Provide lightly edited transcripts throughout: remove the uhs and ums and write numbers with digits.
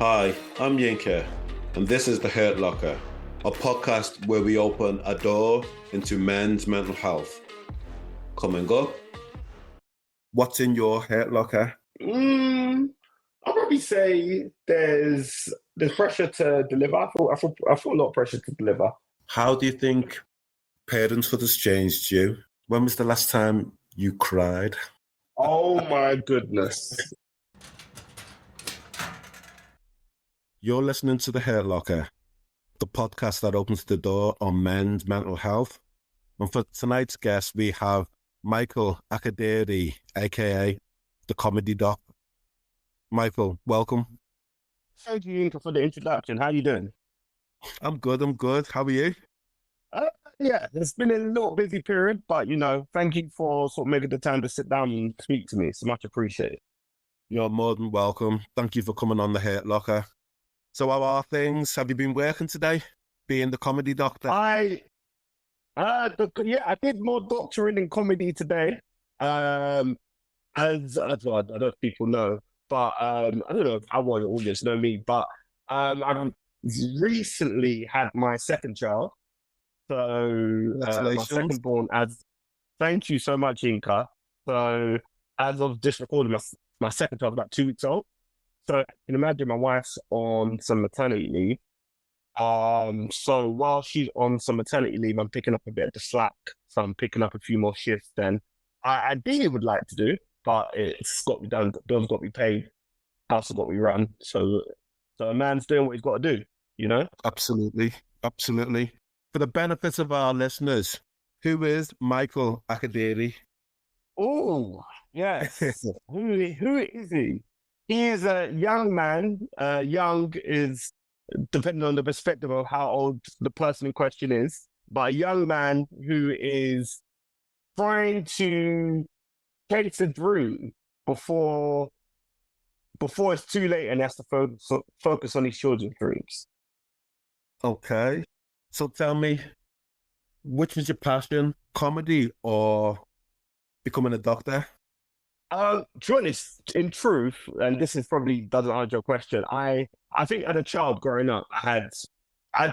Hi, I'm Yinka, and this is The Hurt Locker, a podcast where we open a door into men's mental health. Coming up, what's in your Hurt Locker? I'll probably say there's pressure to deliver. I feel a lot of pressure to deliver. How do you think parenthood has changed you? When was the last time you cried? Oh my goodness. You're listening to The Hurt Locker, the podcast that opens the door on men's mental health. And for tonight's guest, we have Michael Akadiri, aka the Comedy Doc. Michael, welcome. Thank you, Yinka, for the introduction. How you doing? I'm good. How are you? Yeah, it's been a little busy period, but thank you for sort of making the time to sit down and speak to me. It's much appreciated. You're more than welcome. Thank you for coming on The Hurt Locker. So how are things? Have you been working today, being the comedy doctor? I did more doctoring in comedy today. As I don't know if people know, but I don't know how well your audience know me, but I've recently had my second child. So my second born. Thank you so much, Yinka. So as of this recording, my second child is about 2 weeks old. So you can imagine my wife's on some maternity leave. So while she's on some maternity leave, I'm picking up a bit of the slack. So I'm picking up a few more shifts than I ideally would like to do, but it's got to be done. Bills got to be paid. House has got to be run. So a man's doing what he's got to do, Absolutely. For the benefit of our listeners, who is Michael Akadiri? Oh, yes. Who is he? He is a young man. Young is depending on the perspective of how old the person in question is, but a young man who is trying to chase a dream before it's too late and has to focus on his children's dreams. Okay. So tell me, which was your passion, comedy or becoming a doctor? To be honest, in truth, and this is probably doesn't answer your question, I think as a child growing up, I had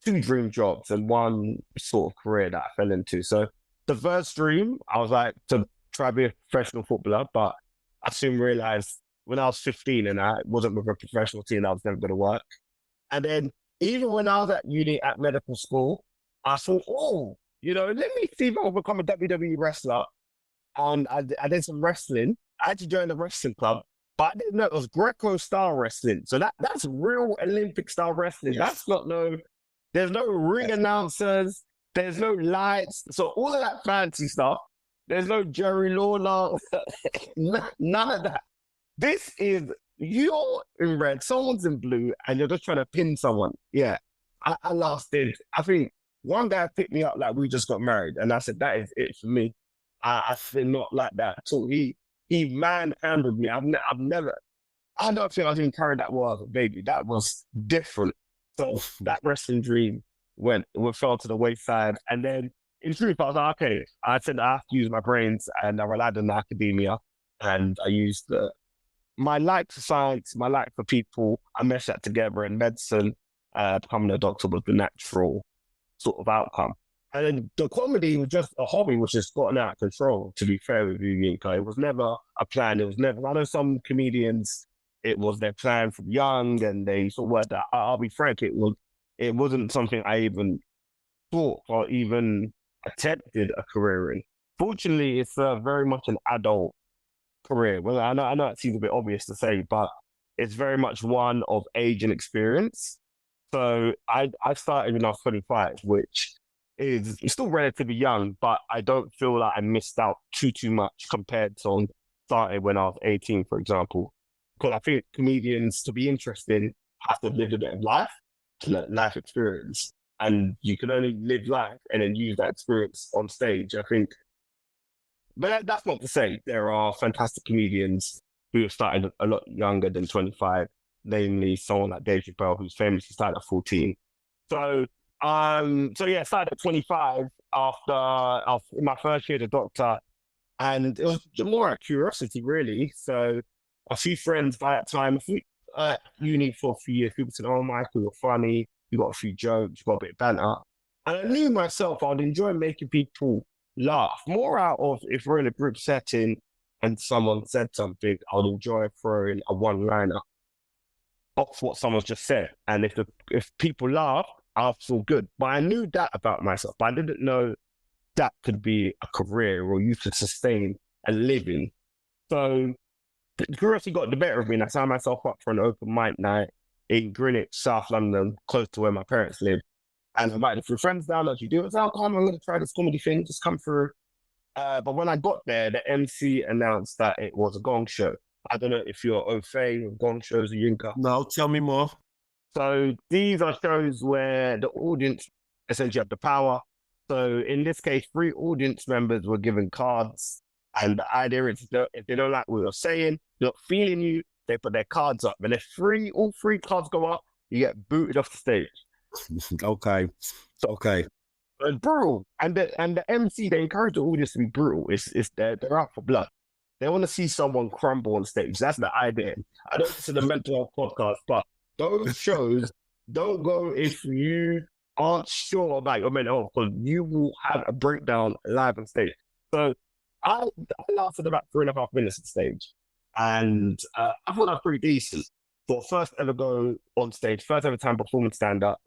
two dream jobs and one sort of career that I fell into. So the first dream, I was like to try to be a professional footballer, but I soon realized when I was 15 and I wasn't with a professional team, I was never going to work. And then even when I was at uni at medical school, I thought, let me see if I can become a WWE wrestler. And I did some wrestling. I actually joined the wrestling club, but I didn't know it was Greco-style wrestling. So that's real Olympic-style wrestling. Yes. There's no ring announcers. There's no lights. So all of that fancy stuff, there's no Jerry Lawler. None of that. This is, you're in red, someone's in blue, and you're just trying to pin someone. Yeah, I lasted, I think one guy picked me up like we just got married, and I said, that is it for me. I feel not like that at all. He manhandled me. I don't think I was even carried that well as a baby. That was different. So that wrestling dream fell to the wayside. And then in truth, I was like, okay, I said I have to use my brains, and I relied on academia, and I used my like for science, my like for people. I meshed that together in medicine. Becoming a doctor was the natural sort of outcome. And then the comedy was just a hobby which has gotten out of control, to be fair with you, Yinka. It was never a plan. I know some comedians, it was their plan from young and they sort of worked out. I'll be frank, it wasn't something I even thought or even attempted a career in. Fortunately, it's very much an adult career. Well, I know it seems a bit obvious to say, but it's very much one of age and experience. So I started when I was 25, which is still relatively young, but I don't feel like I missed out too much compared to starting when I was 18, for example. Because I think comedians, to be interesting, have to live a bit of life experience. And you can only live life and then use that experience on stage, I think. But that's not to say there are fantastic comedians who have started a lot younger than 25, namely someone like Dave Chappelle, who's famously started at 14. So I started at 25 after my first year as a doctor, and it was more a curiosity, really. So a few friends by that time, uni for a few years, people said, "Oh, Michael, you're funny. You got a few jokes. You got a bit of banter." And I knew myself, I'd enjoy making people laugh more out of if we're in a group setting and someone said something, I'd enjoy throwing a one-liner off what someone's just said. And if people laugh, I'll feel good. But I knew that about myself. But I didn't know that could be a career or you could sustain a living. So the curiosity got the better of me, and I signed myself up for an open mic night in Greenwich, South London, close to where my parents live. And I invited a few friends down, like you do. I was like, "Oh, come, I'm going to try this comedy thing, just come through." But when I got there, the MC announced that it was a gong show. I don't know if you're au fait with gong shows or Yinka. No, tell me more. So these are shows where the audience essentially have the power. So in this case, 3 audience members were given cards. And the idea is that if they don't like what you're saying, they're not feeling you, they put their cards up. And if all three cards go up, you get booted off the stage. Okay. Okay. It's brutal. And the MC, they encourage the audience to be brutal. They're out for blood. They want to see someone crumble on stage. That's the idea. I know this is a mental health podcast, but those shows don't go if you aren't sure about your mental health, because you will have a breakdown live on stage. So I lasted about 3.5 minutes on stage, and I thought that was pretty decent for first ever go on stage, first ever time performing stand up.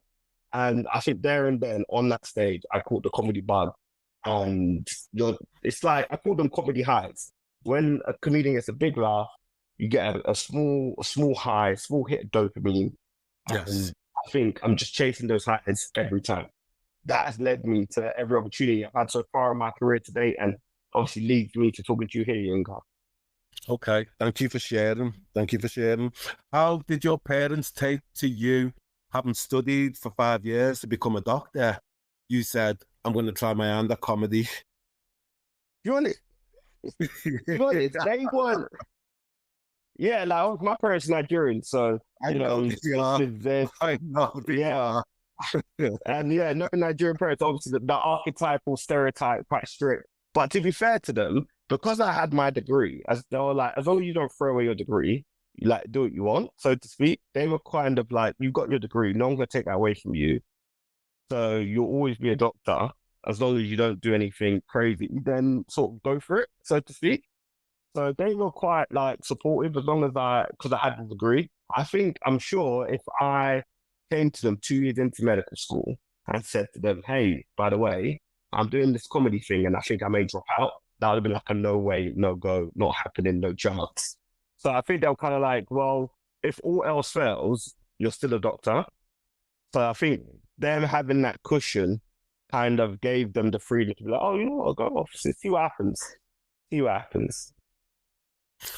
And I think there and then on that stage, I caught the comedy bug, and it's like I call them comedy highs. When a comedian gets a big laugh, you get a small high, small hit of dopamine. Yes. And I think I'm just chasing those highs every time. That has led me to every opportunity I've had so far in my career today, and obviously leads me to talking to you here, Yinka. Okay. Thank you for sharing. How did your parents take to you having studied for 5 years to become a doctor? You said, "I'm going to try my hand at comedy." You want it? They weren't. Yeah, like my parents are Nigerian, so I know they are. And yeah, no Nigerian parents, obviously the archetypal stereotype quite strict. But to be fair to them, because I had my degree, they were like, as long as you don't throw away your degree, you like do what you want, so to speak. They were kind of like, "You've got your degree, no one's gonna take that away from you. So you'll always be a doctor as long as you don't do anything crazy, then sort of go for it, so to speak." So they were quite like supportive as long as because I had the degree. I'm sure if I came to them 2 years into medical school and said to them, "Hey, by the way, I'm doing this comedy thing and I think I may drop out," that would have been like a no way, no go, not happening, no chance. So I think they were kind of like, well, if all else fails, you're still a doctor. So I think them having that cushion kind of gave them the freedom to be like, "Oh, you know what, go off, see what happens. See what happens."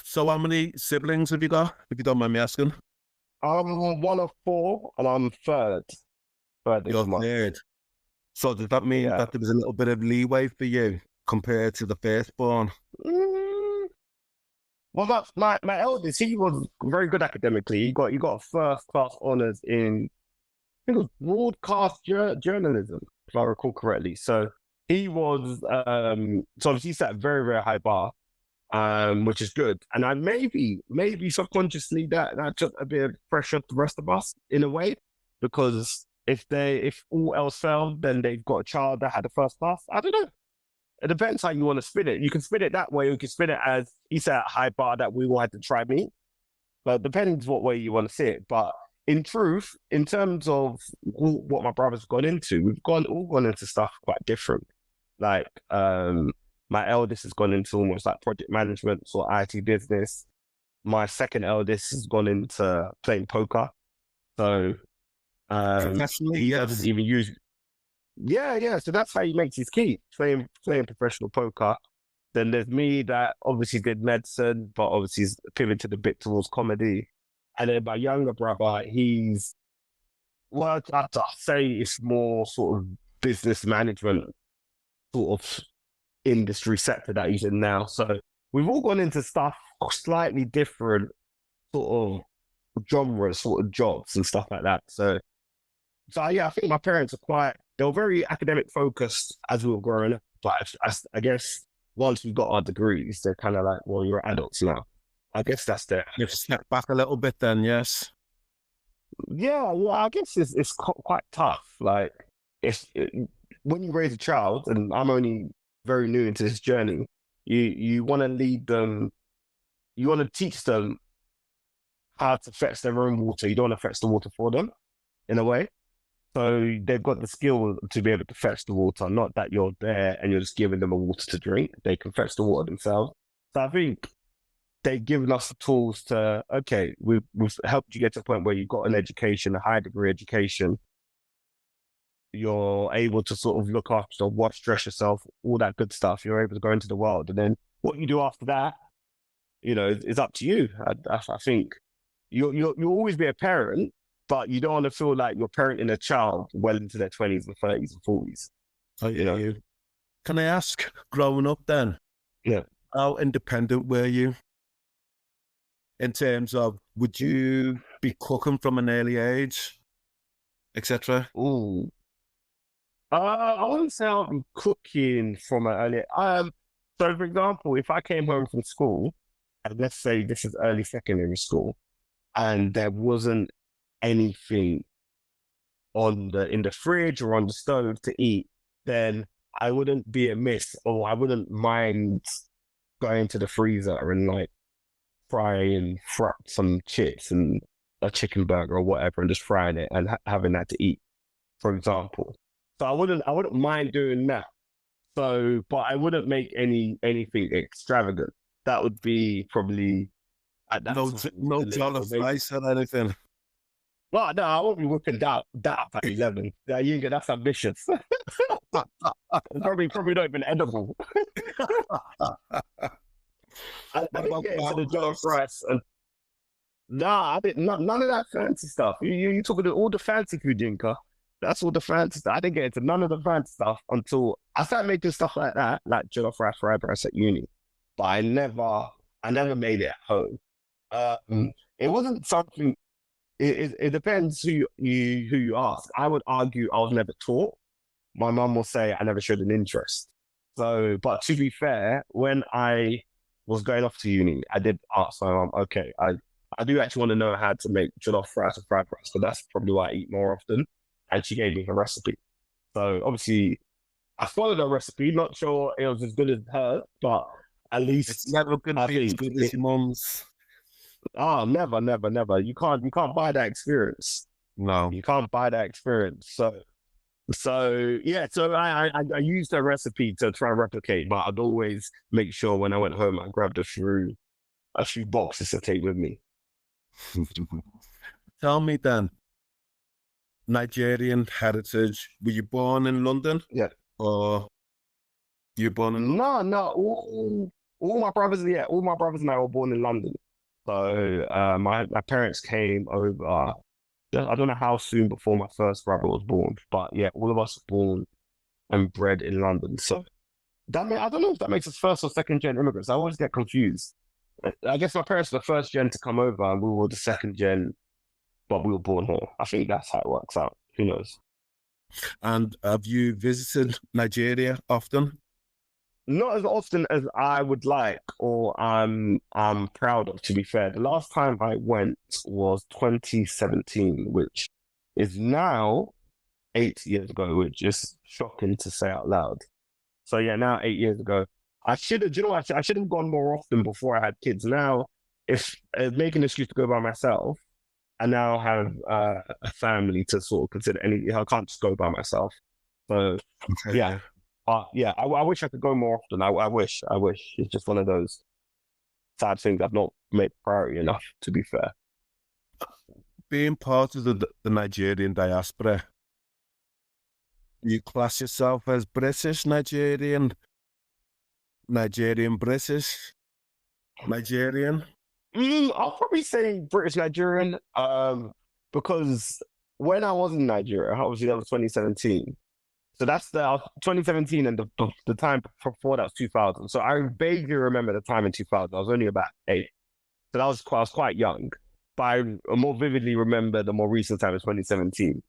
So how many siblings have you got, if you don't mind me asking? I'm one of 4 and I'm third. You're third. So does that mean that there was a little bit of leeway for you compared to the firstborn? Well, that's my eldest. He was very good academically. He got a first class honors in, I think it was broadcast journalism, if I recall correctly. So he was so obviously he set a very, very high bar, which is good. And I maybe subconsciously that just a bit of pressure to the rest of us in a way, because if all else failed, then they've got a child that had a first class. I don't know. It depends how you want to spin it. You can spin it that way, or you can spin it as he set a high bar that we all had to try meet. But it depends what way you want to see it. But in truth, in terms of what my brother's gone into, we've all gone into stuff quite different. Like my eldest has gone into almost like project management or IT business. My second eldest has gone into playing poker. So he doesn't even use. Yeah. So that's how he makes his keep, playing professional poker. Then there's me that obviously did medicine, but obviously is pivoted a bit towards comedy. And then my younger brother, he's, well, I'd say it's more sort of business management sort of industry sector that he's in now. So we've all gone into stuff slightly different sort of genres, sort of jobs and stuff like that. So yeah, I think my parents they were very academic focused as we were growing up. But I guess once we got our degrees, they're kind of like, well, you're adults now. I guess that's the You've stepped back a little bit then, yes. yeah. I guess it's quite tough. Like it's when you raise a child, and I'm only very new into this journey. You want to lead them. You want to teach them how to fetch their own water. You don't want to fetch the water for them in a way. So they've got the skill to be able to fetch the water, not that you're there and you're just giving them a water to drink. They can fetch the water themselves. So I think they've given us the tools to, okay, we've helped you get to a point where you've got an education, a high degree education. You're able to sort of look after yourself, wash, dress yourself, all that good stuff. You're able to go into the world. And then what you do after that, is up to you. I think you'll always be a parent, but you don't want to feel like you're parenting a child well into their 20s and 30s and 40s. I hear you. Can I ask, growing up then, Yeah. how independent were you? In terms of, would you be cooking from an early age, etc.? Ooh. I wouldn't say I'm cooking from an early. So for example, if I came home from school, and let's say this is early secondary school, and there wasn't anything in the fridge or on the stove to eat, then I wouldn't be amiss, or I wouldn't mind going to the freezer and like fry some chips and a chicken burger or whatever, and just frying it and having that to eat, for example. So I wouldn't mind doing that. So, but I wouldn't make anything extravagant. That would be probably No jollof rice or anything. Well, no, I won't be whipping that up at 11. Yeah, Yinka, that's ambitious. probably not even edible. I didn't get into the jollof rice. And, nah, I didn't. None of that fancy stuff. You talking all the fancy food, Yinka. That's all the fancy stuff. I didn't get into none of the fancy stuff until I started making stuff like that, like jollof rice, fried rice at uni. But I never made it at home. It wasn't something. It depends who you ask. I would argue I was never taught. My mum will say I never showed an interest. So, but to be fair, when I was going off to uni, I did ask my mum, okay, I do actually want to know how to make jollof rice or fried rice, but that's probably what I eat more often. And she gave me her recipe. So obviously I followed her recipe, not sure it was as good as hers, but at least it's never going to be as good as your mum's. Oh, never. You can't buy that experience. No, you can't buy that experience. So yeah. So I used her recipe to try and replicate, but I'd always make sure when I went home I grabbed a few boxes to take with me. Tell me then, Nigerian heritage. Were you born in London? Yeah. Or you born in? No. All my brothers and I were born in London. So my parents came over. I don't know how soon before my first brother was born, but yeah, all of us were born and bred in London. So I don't know if that makes us first or second gen immigrants. I always get confused. I guess my parents were the first gen to come over, and we were the second gen, but we were born here. I think that's how it works out. Who knows? And have you visited Nigeria often? Not as often as I would like, or I'm proud of, to be fair. The last time I went was 2017, which is now 8 years ago, which is shocking to say out loud. So yeah, now 8 years ago. I should have gone more often before I had kids. Now, if making an excuse to go by myself, I now have a family to sort of consider. I can't just go by myself. So okay. Yeah. I wish I could go more often. I wish. It's just one of those sad things I've not made priority enough, to be fair. Being part of the Nigerian diaspora, you class yourself as British, Nigerian, British, Nigerian? I'll probably say British Nigerian, because when I was in Nigeria, obviously that was 2017. So that's the 2017, and the time before that was 2000. So I vaguely remember the time in 2000. I was only about 8. So I was quite young. But I more vividly remember the more recent time in 2017.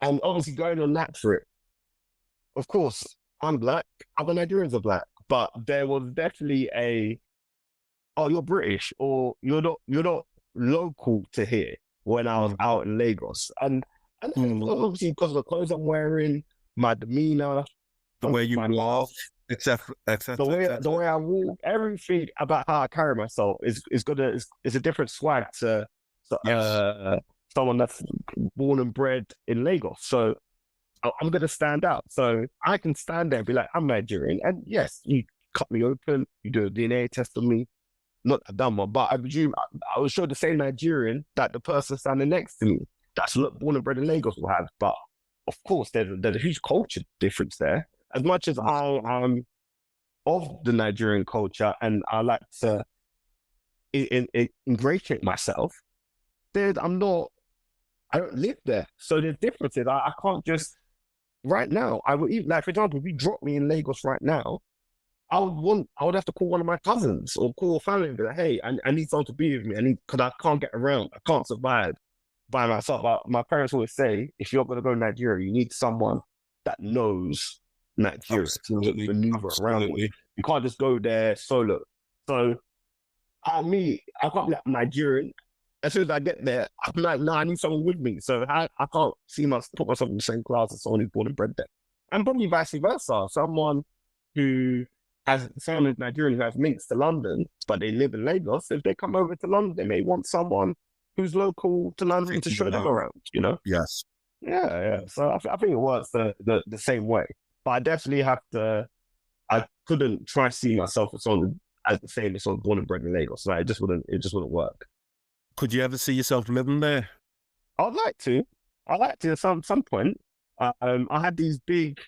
And obviously going on that trip, of course, I'm black. Other Nigerians are black. But there was definitely oh, you're British, or you're not local to here when I was out in Lagos. And obviously because of the clothes I'm wearing, my demeanor, The way you my walk, mouth, etc., the etc., way etc. I walk, everything about how I carry myself is a different swag to Yes, someone that's born and bred in Lagos. So I'm gonna stand out. So I can stand there and be like, I'm Nigerian, and yes, you cut me open, you do a DNA test on me. Not a dumb one, but I presume I will show the same Nigerian that the person standing next to me that's born and bred in Lagos will have. But of course, there's a huge culture difference there. As much as I am of the Nigerian culture and I like to ingratiate myself, I'm not, I don't live there. So there's differences. I can't just, right now, I would even, like, for example, if you drop me in Lagos right now, I would have to call one of my cousins or call a family and be like, hey, I need someone to be with me. Because I can't get around. I can't survive by myself. My parents always say, if you're going to go to Nigeria, you need someone that knows Nigeria to absolutely, maneuver around with. absolutely. You can't just go there solo. So, I can't be like Nigerian. As soon as I get there, I'm like, no, I need someone with me. So I can't put myself in the same class as someone who's born and bred there. And probably vice versa. Someone who has someone Nigerian who has links to London, but they live in Lagos. If they come over to London, they may want someone who's local to London to show them around, you know? Yes. Yeah. So I think it works the same way. But I definitely I couldn't try to see myself as the same as someone born and bred in Lagos. Like, it just wouldn't work. Could you ever see yourself living there? I'd like to. I'd like to at some point. I had these big.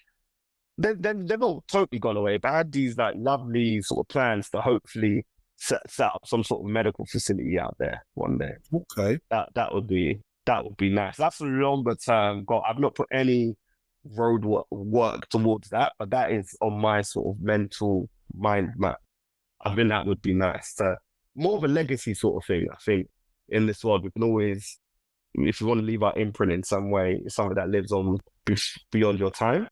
They've all totally gone away, but I had these like lovely sort of plans to hopefully set up some sort of medical facility out there one day. Okay. That would be nice. That's a longer term goal. I've not put any work towards that, but that is on my sort of mental mind map. I think that would be nice. More of a legacy sort of thing. I think in this world we can always, if you want to leave our imprint in some way, it's something that lives on beyond your time.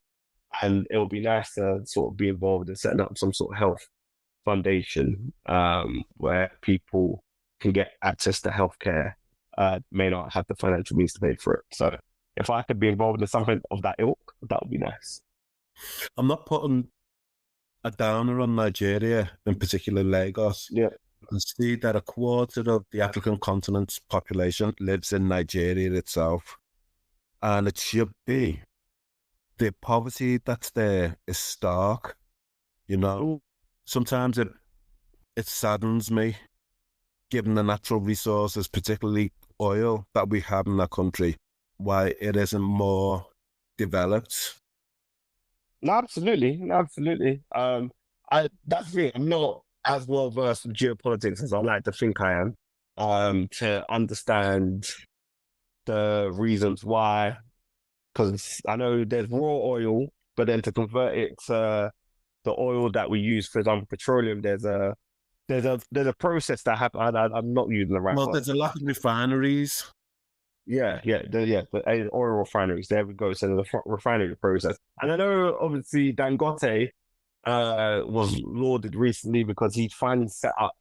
And it would be nice to sort of be involved in setting up some sort of health foundation where people can get access to healthcare, may not have the financial means to pay for it. So if I could be involved in something of that ilk, that would be nice. I'm not putting a downer on Nigeria, in particular Lagos. Yeah. I see that a quarter of the African continent's population lives in Nigeria itself. And it should be. The poverty that's there is stark, you know. Ooh. Sometimes it saddens me, given the natural resources, particularly oil, that we have in our country, why it isn't more developed. No, absolutely. That's it. I'm not as well versed in geopolitics as I like to think I am. To understand the reasons why, because I know there's raw oil, but then to convert it to the oil that we use, for example, petroleum, there's a process that happens. I'm not using the right Well, word. there's a lot of refineries. The oil refineries. There we go. So the refinery process, and I know obviously Dangote was lauded recently because he finally set up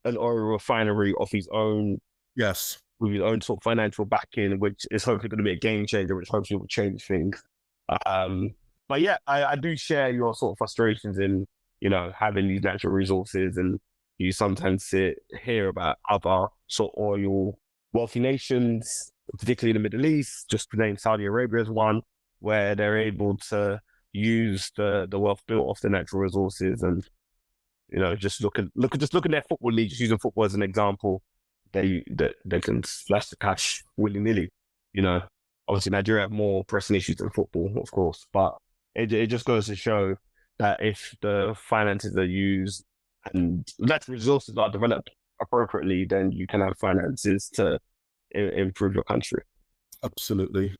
an oil refinery of his own. Yes. With his own sort of financial backing, which is hopefully going to be a game changer, which hopefully will change things. But yeah, I do share your sort of frustrations in, having these natural resources, and you sometimes hear about other sort of oil wealthy nations, particularly in the Middle East, just to name Saudi Arabia as one, where they're able to use the wealth built off the natural resources, and just look at their football league, just using football as an example. They can splash the cash willy-nilly, Obviously, Nigeria have more pressing issues than football, of course, but it just goes to show that if the finances are used and natural resources are developed appropriately, then you can have finances to improve your country. Absolutely.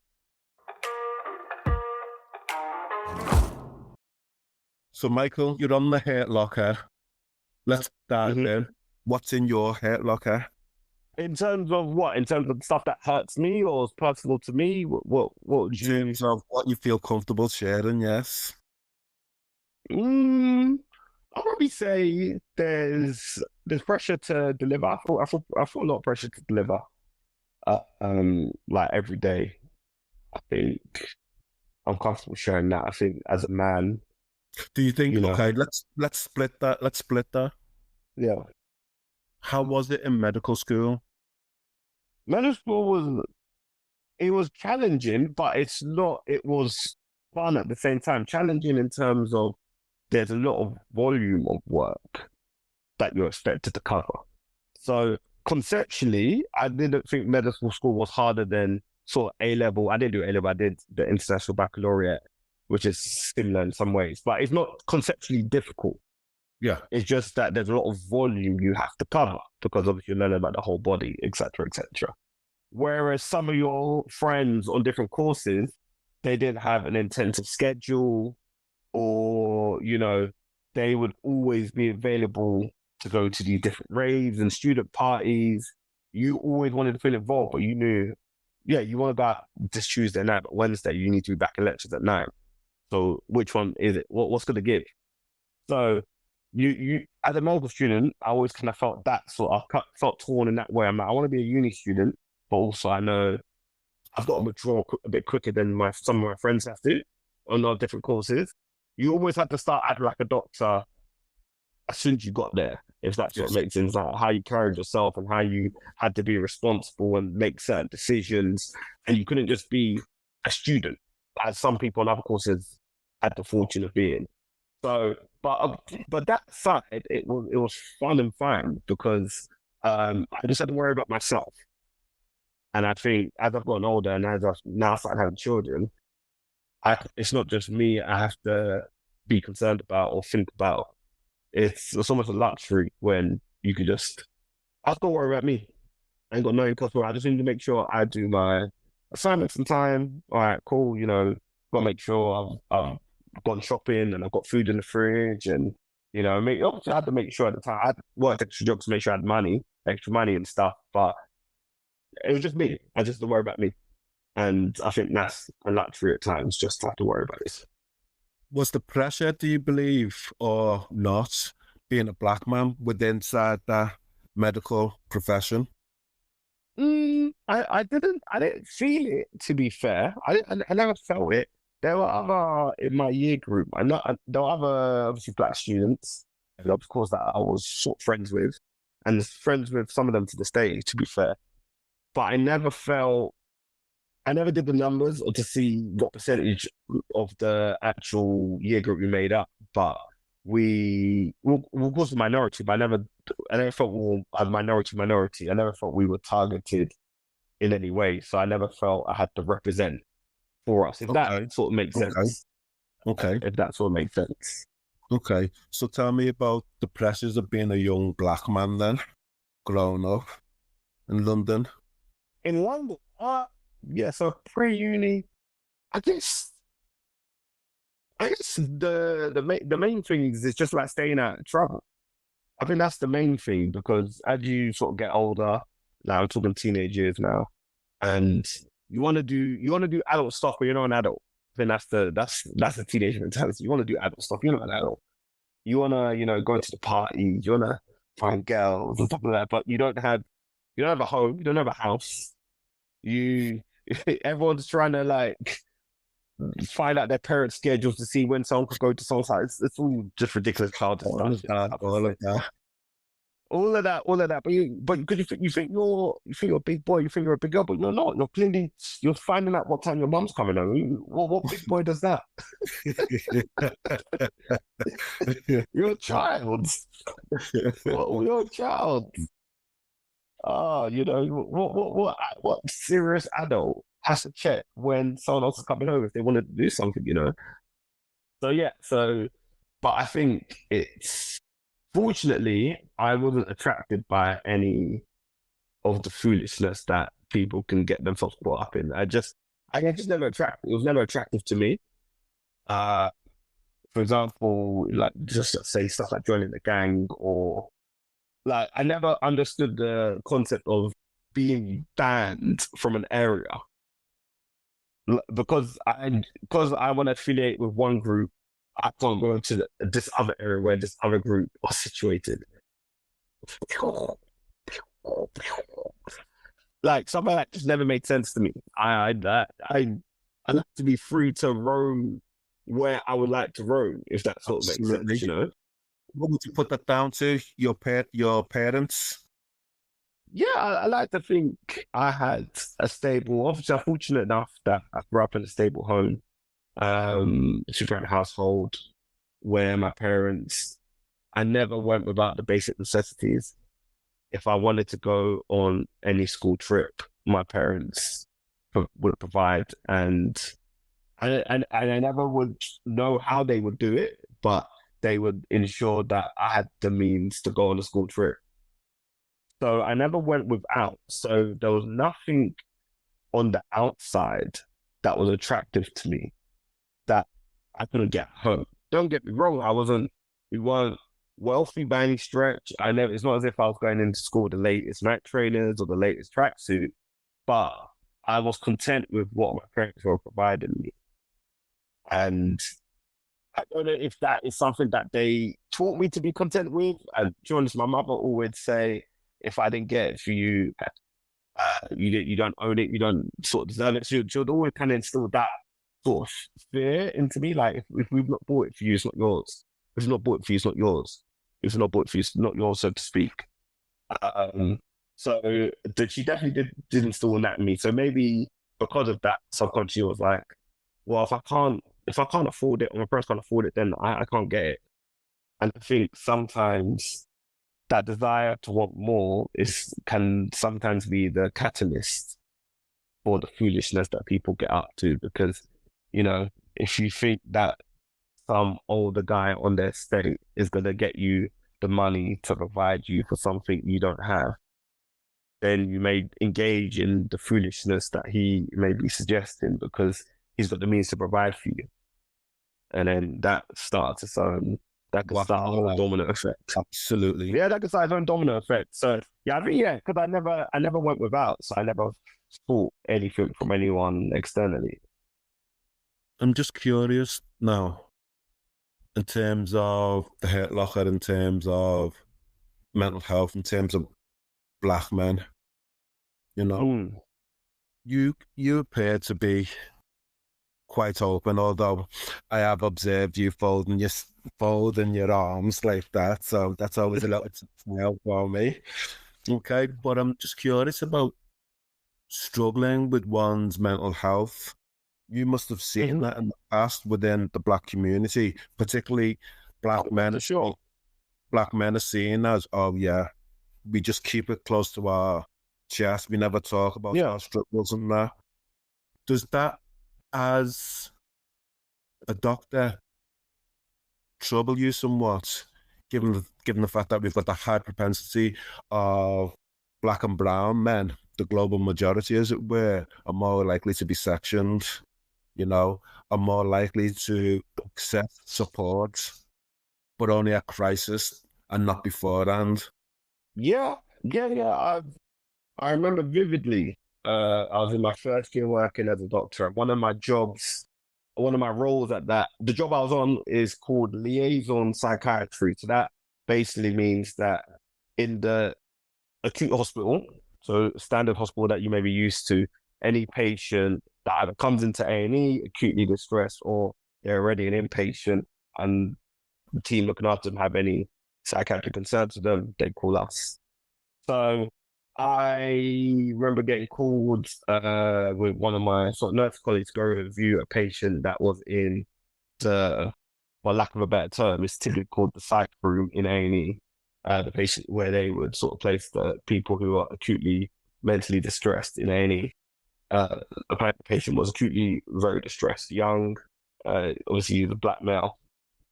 So, Michael, you're on the hurt locker. Let's dive in. What's in your hurt locker? In terms of what? In terms of stuff that hurts me or is personal to me? What would you... In terms of what you feel comfortable sharing, yes. I'll probably say there's pressure to deliver. I feel a lot of pressure to deliver. Like every day. I think I'm comfortable sharing that. I think as a man, Do you think? you know, Okay, let's split that. Let's split that. yeah. How was it in medical school? Medical school was challenging, but it was fun at the same time. Challenging in terms of there's a lot of volume of work that you're expected to cover. So conceptually, I didn't think medical school was harder than sort of A level. I didn't do A level, I did the international baccalaureate, which is similar in some ways, but it's not conceptually difficult. Yeah. It's just that there's a lot of volume you have to cover because obviously you're learning about the whole body, etc., etc. Whereas some of your friends on different courses, they didn't have an intensive schedule, or they would always be available to go to these different raves and student parties. You always wanted to feel involved, but you knew, yeah, you want to go out this Tuesday night, but Wednesday you need to be back in lectures at 9. So which one is it? What's going to give? So you as a medical student, I always kind of felt that felt torn in that way. I'm like, I want to be a uni student, but also I know I've got to mature a bit quicker than some of my friends have to on our different courses. You always had to start acting like a doctor as soon as you got there, if that sort of makes sense. Like how you carried yourself and how you had to be responsible and make certain decisions. And you couldn't just be a student, as some people on other courses had the fortune of being. So, but that side, it was fun and fine because I just had to worry about myself. And I think as I've gotten older and as I've now started having children, it's not just me I have to be concerned about or think about. It's almost a luxury when you can just, I've got to worry about me. I ain't got no impossible. I just need to make sure I do my assignments in time. All right, cool. Got to make sure I've gone shopping and I've got food in the fridge, and obviously I had to make sure at the time I worked extra jobs to make sure I had extra money and stuff. But it was just me. I just had to worry about me. And I think that's a luxury at times, just to have to worry about this. Was the pressure, do you believe, or not, being a black man within inside that medical profession? I didn't feel it, to be fair. I never felt it. There were other in my year group. There were other obviously black students, and of course that I was sort of friends with, and friends with some of them to this day, to be fair. But I never did the numbers or to see what percentage of the actual year group we made up. But of course, a minority, but I never felt we were a minority. I never felt we were targeted in any way. So I never felt I had to represent for us, if that sort of makes sense. Okay. If that sort of makes sense. Okay. So tell me about the pressures of being a young black man then, growing up in London. In London, yeah, so pre-uni, I guess the main thing is just like staying out of trouble. I think that's the main thing because as you sort of get older, now I'm talking teenage years now, and you want to do adult stuff, but you're not an adult. I think that's the teenage mentality. You want to do adult stuff, you're not an adult. You want to go to the party, you want to find girls and stuff like that, but you don't have a home, you don't have a house. Everyone's trying to like find out their parents' schedules to see when someone could go to someone's house. It's all just ridiculous childish stuff. All of that. But because you think you're a big boy, you think you're a big girl, but you're not. You're finding out what time your mum's coming home. What big boy does that? You're a child. You're a child. Oh, what serious adult has to check when someone else is coming home if they want to do something, So yeah, but I think fortunately, I wasn't attracted by any of the foolishness that people can get themselves caught up in. I just never attracted. It was never attractive to me. For example, like just say stuff like joining the gang, or like I never understood the concept of being banned from an area. Because I want to affiliate with one group, but I don't want to affiliate with the other group. Because I want to affiliate with one group, but I don't want to affiliate with the other group. Because I want to affiliate with one group, but I don't want to affiliate with the other group. Because I want to affiliate with one group, but I don't want to affiliate with the other group. Because I want to affiliate with one group, I can't go into this other area where this other group are situated. Like something that just never made sense to me. I like to be free to roam where I would like to roam, if that sort of makes Absolutely. sense, you know? What would you put that down to? Your parents? Yeah, I like to think I had a stable, obviously I'm fortunate enough that I grew up in a stable home, two-parent household where my parents, I never went without the basic necessities. If I wanted to go on any school trip, my parents would provide, and I never would know how they would do it, but they would ensure that I had the means to go on a school trip. So I never went without. So there was nothing on the outside that was attractive to me that I couldn't get home. Don't get me wrong, we weren't wealthy by any stretch. It's not as if I was going into school with the latest Mac trainers or the latest tracksuit, but I was content with what my parents were providing me. And I don't know if that is something that they taught me to be content with. And to be honest, my mother always say, if I didn't get it for you, you don't own it, you don't sort of deserve it. She'll always kind of instill that sort of fear into me. Like, if we've not bought it for you, it's not yours. If it's not bought it for you, it's not yours. If it's not bought it for you, it's not yours, so to speak. Um, so she definitely did instill that in me. So maybe because of that, subconsciously was like, well, if I can't afford it or my parents can't afford it, then I can't get it. And I think sometimes that desire to want more can sometimes be the catalyst for the foolishness that people get up to. Because, you know, if you think that some older guy on their estate is going to get you the money to provide you for something you don't have, then you may engage in the foolishness that he may be suggesting because he's got the means to provide for you. And then that starts its own, that could start a whole domino effect. Absolutely. Yeah, that could start its own domino effect. So yeah, I think, yeah, because I never went without, so I never sought anything from anyone externally. I'm just curious now, in terms of the Hurt Locker, in terms of mental health, in terms of black men, you know, you appear to be quite open, although I have observed you folding your arms like that, so that's always a little smile for me. Okay, but I'm just curious about struggling with one's mental health. You must have seen that in the past within the black community, particularly black men. Sure. Black men are seen as, oh yeah, we just keep it close to our chest. We never talk about our struggles and that. Does that, as a doctor, trouble you somewhat, given the fact that we've got the high propensity of black and brown men, the global majority, as it were, are more likely to be sectioned, you know, are more likely to accept support, but only at crisis and not beforehand? Yeah. I remember vividly. I was in my first year working as a doctor. One of my roles the job I was on is called liaison psychiatry. So that basically means that in the acute hospital, so standard hospital that you may be used to, any patient that either comes into A&E, acutely distressed, or they're already an inpatient and the team looking after them have any psychiatric concerns with them, they call us. So I remember getting called with one of my sort of nurse colleagues to go review a patient that was in the, for lack of a better term, it's typically called the psych room in A&E. The patient where they would sort of place the people who are acutely mentally distressed in A&E. The patient was acutely very distressed, young, obviously he's a black male.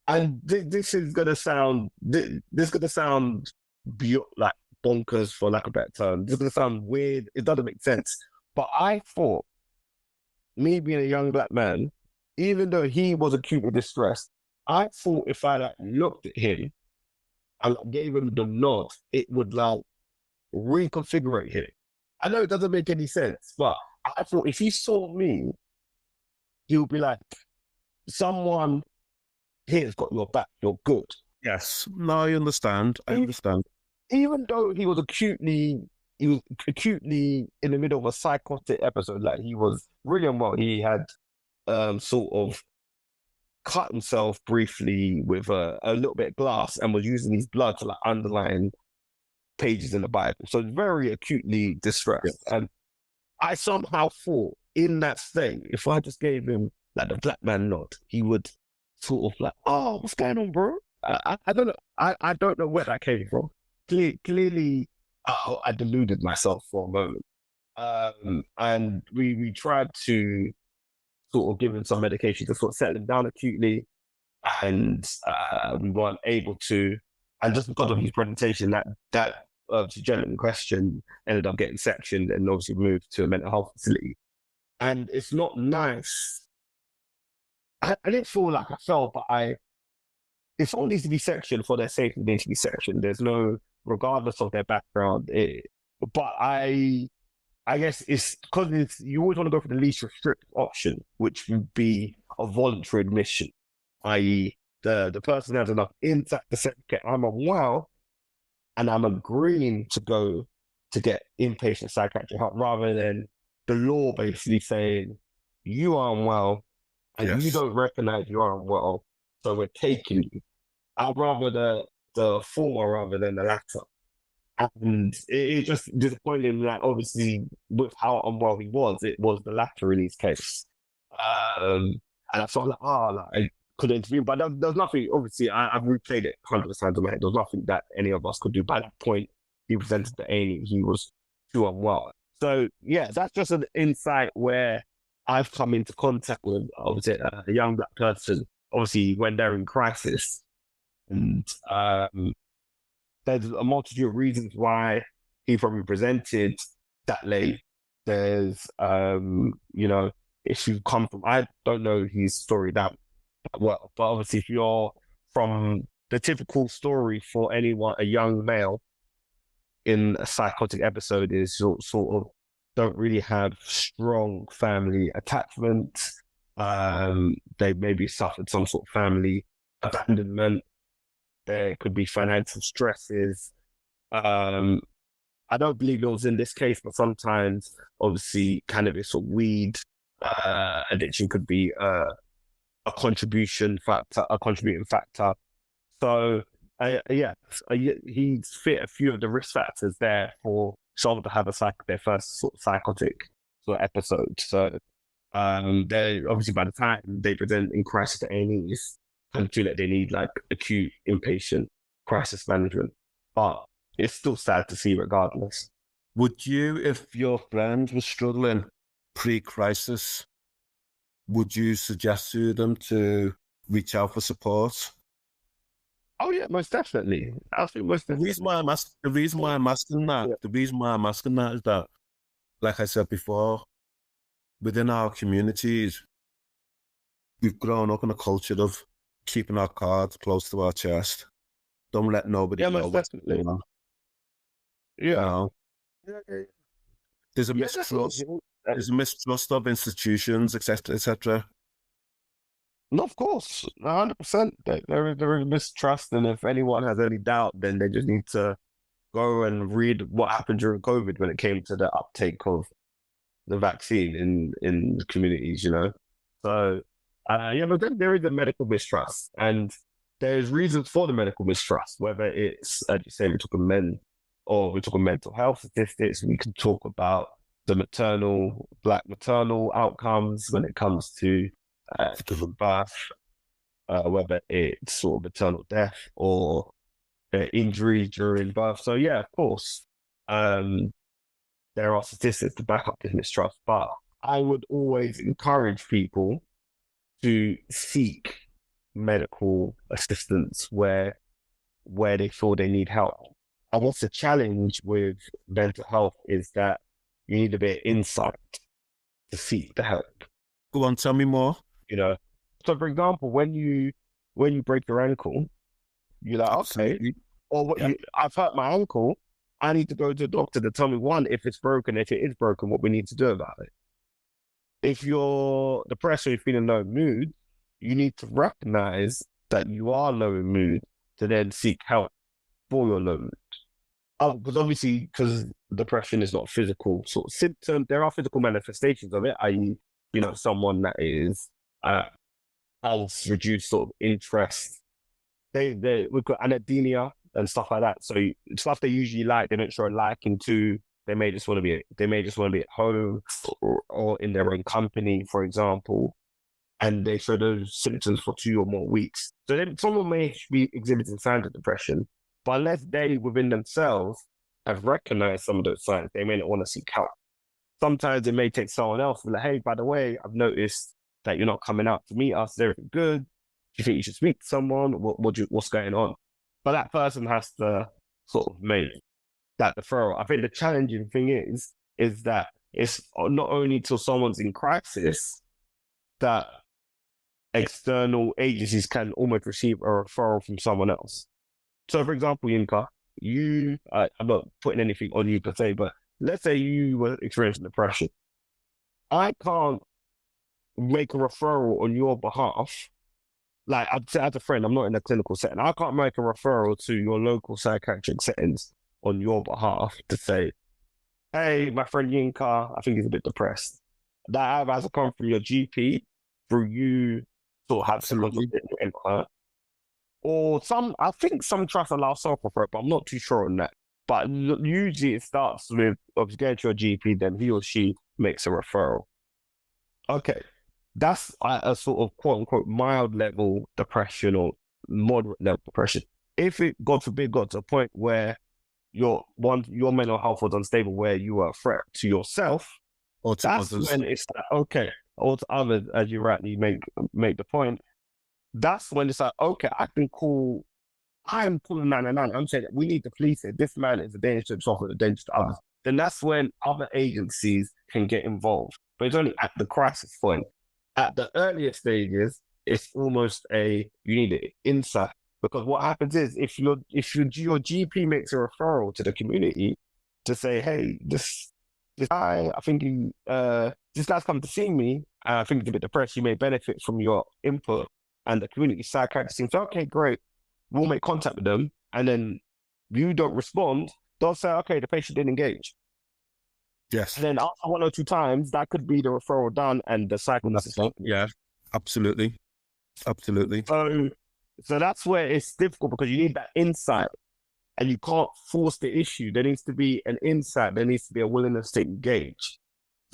And this is gonna sound like bonkers, for lack of a better term. This is gonna sound weird. It doesn't make sense. But I thought, me being a young black man, even though he was acutely distressed, I thought if I like looked at him and gave him the nod, it would like reconfigure him. I know it doesn't make any sense, but I thought if he saw me, he would be like, someone here's got your back, you're good. Yes. No, I understand. I understand. Even though he was acutely in the middle of a psychotic episode, like he was really unwell. He had sort of cut himself briefly with a little bit of glass and was using his blood to like underline pages in the Bible. So very acutely distressed. Yes. And I somehow thought in that state, if I just gave him like the black man nod, he would sort of like, oh, what's going on, bro? I don't know. I don't know where that came from. Clearly, I deluded myself for a moment. And we tried to sort of give him some medication to sort of settle him down acutely, and we weren't able to. And just because of his presentation, that gentleman in question ended up getting sectioned and obviously moved to a mental health facility. And it's not nice. I didn't feel like I felt, but if someone needs to be sectioned for their safety, they need to be sectioned. There's no, regardless of their background. But I guess it's because you always want to go for the least restrictive option, which would be a voluntary admission, i.e., the person has enough insight to say, okay, I'm unwell, and I'm agreeing to go to get inpatient psychiatric help, rather than the law basically saying you are unwell and you don't recognize you are unwell, so we're taking you. I'd rather the former rather than the latter. And it's just disappointing that obviously with how unwell he was, it was the latter in his case. And I felt like, I could intervene, but there's nothing, obviously, I've replayed it hundreds of times in my head. There's nothing that any of us could do. By that point, he presented to Amy, he was too unwell. So, yeah, that's just an insight where I've come into contact with, obviously, a young black person, obviously, when they're in crisis. And there's a multitude of reasons why he probably presented that late. There's, if you come from, I don't know his story that well, but obviously if you're from the typical story for anyone, a young male in a psychotic episode is sort of don't really have strong family attachment. They maybe suffered some sort of family abandonment. There could be financial stresses. I don't believe it was in this case, but sometimes, obviously, cannabis or weed addiction could be a contributing factor. So, he's fit a few of the risk factors there for someone to have their first sort of psychotic sort of episode. So, they obviously by the time they present in crisis to A&Es, kind of feel like they need like acute inpatient crisis management, but it's still sad to see regardless. Would you, if your friend was struggling pre-crisis, would you suggest to them to reach out for support? Oh yeah, most definitely. I think most definitely. The reason why I'm asking that is that, like I said before, within our communities, we've grown up in a culture of keeping our cards close to our chest. Don't let nobody know what's going on. Yeah. You know? There's a mistrust. There's a mistrust of institutions, etc., etc. No, of course, 100%. There is mistrust, and if anyone has any doubt, then they just need to go and read what happened during COVID when it came to the uptake of the vaccine in the communities. So. But then there is a medical mistrust, and there's reasons for the medical mistrust, whether it's, as you say, we're talking mental health statistics. We can talk about the black maternal outcomes when it comes to giving birth, whether it's sort of maternal death or injury during birth. So yeah, of course, there are statistics to back up this mistrust, but I would always encourage people to seek medical assistance where they feel they need help. And what's the challenge with mental health is that you need a bit of insight to seek the help. Go on, tell me more. So for example, when you break your ankle, you're like, okay, or I've hurt my ankle. I need to go to a doctor to tell me, one, if it's broken, if it is broken, what we need to do about it. If you're depressed or you're feeling low mood, you need to recognize that you are low in mood to then seek help for your low mood. Because obviously, because depression is not a physical sort of symptom, there are physical manifestations of it, i.e., someone that is has reduced sort of interest. We've got anhedonia and stuff like that. So stuff they usually like, they don't show a liking to. They may just want to be at home or in their own company, for example, and they show those symptoms for 2 or more weeks. So then someone may be exhibiting signs of depression, but unless they within themselves have recognized some of those signs, they may not want to seek help. Sometimes it may take someone else to be like, hey, by the way, I've noticed that you're not coming out to meet us. Is everything good? Do you think you should speak to someone? What's going on? But that person has to sort of make that deferral. I think the challenging thing is that it's not only till someone's in crisis that external agencies can almost receive a referral from someone else. So, for example, Yinka, I'm not putting anything on you per se, but let's say you were experiencing depression. I can't make a referral on your behalf. Like, as a friend, I'm not in a clinical setting. I can't make a referral to your local psychiatric settings on your behalf to say, hey, my friend Yinka, I think he's a bit depressed. That has to come from your GP through you sort of have some input. Or I think some trusts allow self-referral, but I'm not too sure on that. But usually it starts with going to your GP, then he or she makes a referral. Okay, that's a sort of quote-unquote mild level depression or moderate level depression. If it, God forbid, got to a point where your mental health was unstable, where you were a threat to yourself, or to that's others. when it's like, okay, or to others, as you rightly make the point. That's when it's like, okay, I'm calling 999. I'm saying we need the police here. This man is a danger to himself and a danger to others. Then that's when other agencies can get involved. But it's only at the crisis point. At the earlier stages, it's almost you need an insight. Because what happens is if your GP makes a referral to the community to say, hey, this guy, I think this guy's come to see me, and I think he's a bit depressed, you may benefit from your input. And the community psychiatrist seems, okay, great, we'll make contact with them. And then you don't respond, they'll say, okay, the patient didn't engage. Yes. And then after 1 or 2 times, that could be the referral done and the cycle. Yeah, absolutely. Absolutely. So that's where it's difficult because you need that insight and you can't force the issue. There needs to be an insight. There needs to be a willingness to engage.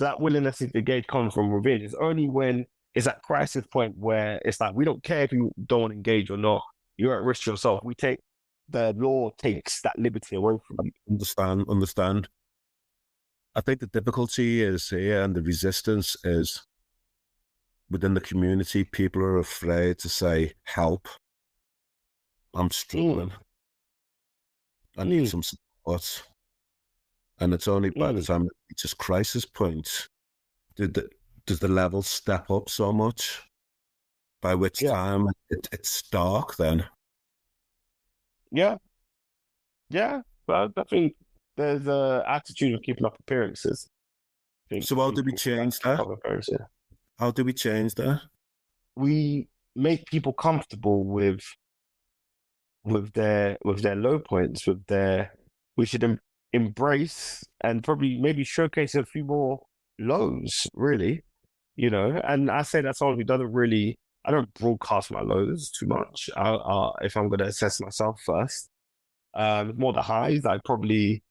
That willingness to engage comes from within. It's only when it's that crisis point where it's like, we don't care if you don't engage or not. You're at risk yourself. The law takes that liberty away from you. Understand. I think the difficulty is here and the resistance is within the community. People are afraid to say, help. I'm struggling. I need some support. And it's only by the time it reaches crisis point does the level step up so much, by which time it's dark then. Yeah. But I think there's an attitude of keeping up appearances. So how do we change that? How do we change that? We make people comfortable with their low points, we should embrace and probably maybe showcase a few more lows, really, and I say that someone who doesn't really, I don't broadcast my lows too much. If I'm going to assess myself first, more the highs, I probably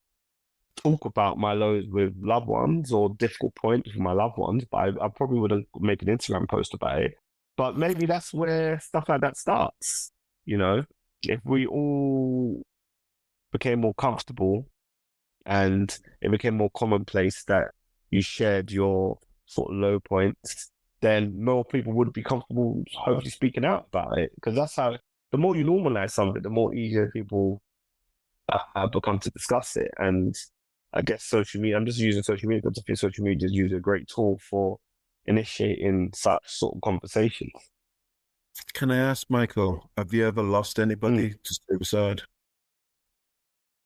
talk about my lows with loved ones or difficult points with my loved ones, but I probably wouldn't make an Instagram post about it. But maybe that's where stuff like that starts, if we all became more comfortable and it became more commonplace that you shared your sort of low points, then more people would be comfortable hopefully speaking out about it. Because that's how, the more you normalize something, the more easier people become to discuss it. And I guess social media, I'm just using social media because I think social media is usually a great tool for initiating such sort of conversations. Can I ask, Michael, have you ever lost anybody to suicide?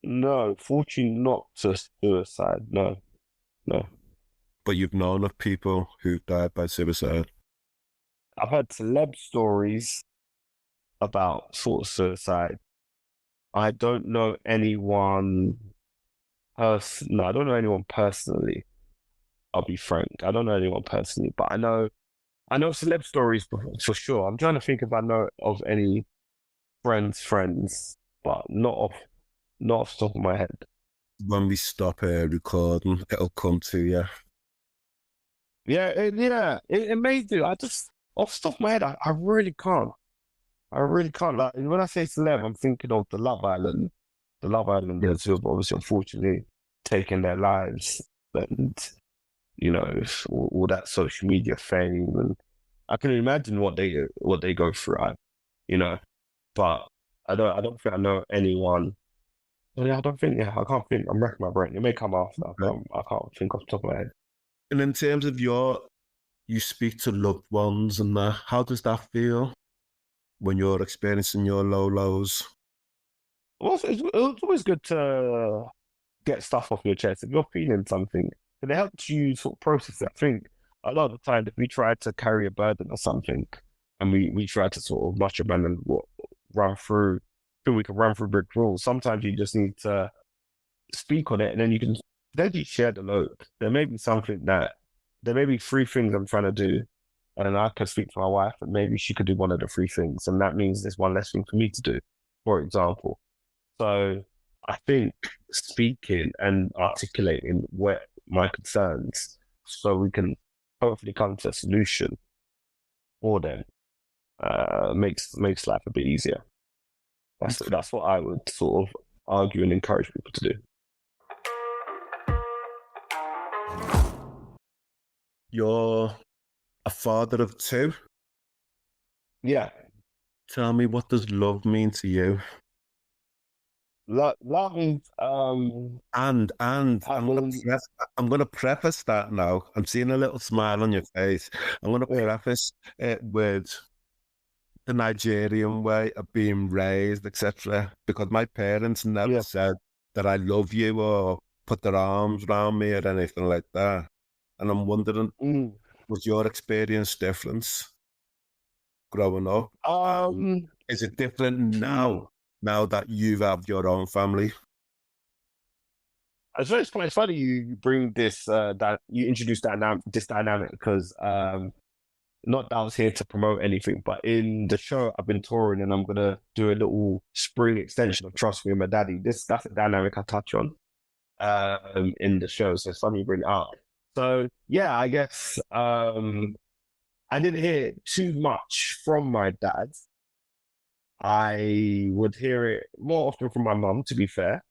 No, fortunately not to suicide, no. But you've known of people who've died by suicide? I've heard celeb stories. about sort of suicide. I don't know anyone no, I don't know anyone personally. I'll be frank. I don't know anyone personally, but I know celeb stories for sure. I'm trying to think if I know of any friends, but not off the top of my head. When we stop recording, it'll come to you. Yeah, it may do. I just off the top of my head, I really can't. I really can't. Like when I say celeb, I'm thinking of the Love Islanders who have obviously unfortunately taken their lives, and all that social media fame, and I can imagine what they go through. You know, but I don't think I know anyone. Well, yeah, I don't think. Yeah, I can't think. I'm racking my brain. It may come after, but Right. I can't think off the top of my head. And in terms of you speak to loved ones and that, how does that feel when you're experiencing your low lows? Well, it's always good to get stuff off your chest. If you're feeling something, and it helps you sort of process it. I think a lot of the time, if we try to carry a burden or something, and we try to sort of much abandon what run through, feel we can run through brick walls. Sometimes you just need to speak on it, and then you can potentially share the load. There may be three things I'm trying to do, and then I can speak to my wife, and maybe she could do one of the three things, and that means there's one less thing for me to do, for example. So I think speaking and articulating what my concerns, so we can hopefully come to a solution for them, makes life a bit easier. That's what I would sort of argue and encourage people to do. You're a father of two. Yeah, Tell me, what does love mean to you? love. And Having, I'm gonna preface that now. I'm seeing a little smile on your face. I'm gonna yeah, preface it with the Nigerian way of being raised, etc. Because my parents never yeah. said that I love you or put their arms around me or anything like that. And I'm wondering, Mm. was your experience different growing up? And Um, is it different now that you have your own family? it's funny you bring this that you introduce this dynamic because not that I was here to promote anything, but in the show I've been touring and I'm gonna do a little spring extension of Trust Me and My Daddy. That's a dynamic I touch on in the show, so it's funny you bring it up. So yeah, I guess I didn't hear too much from my dad. I would hear it more often from my mum, to be fair.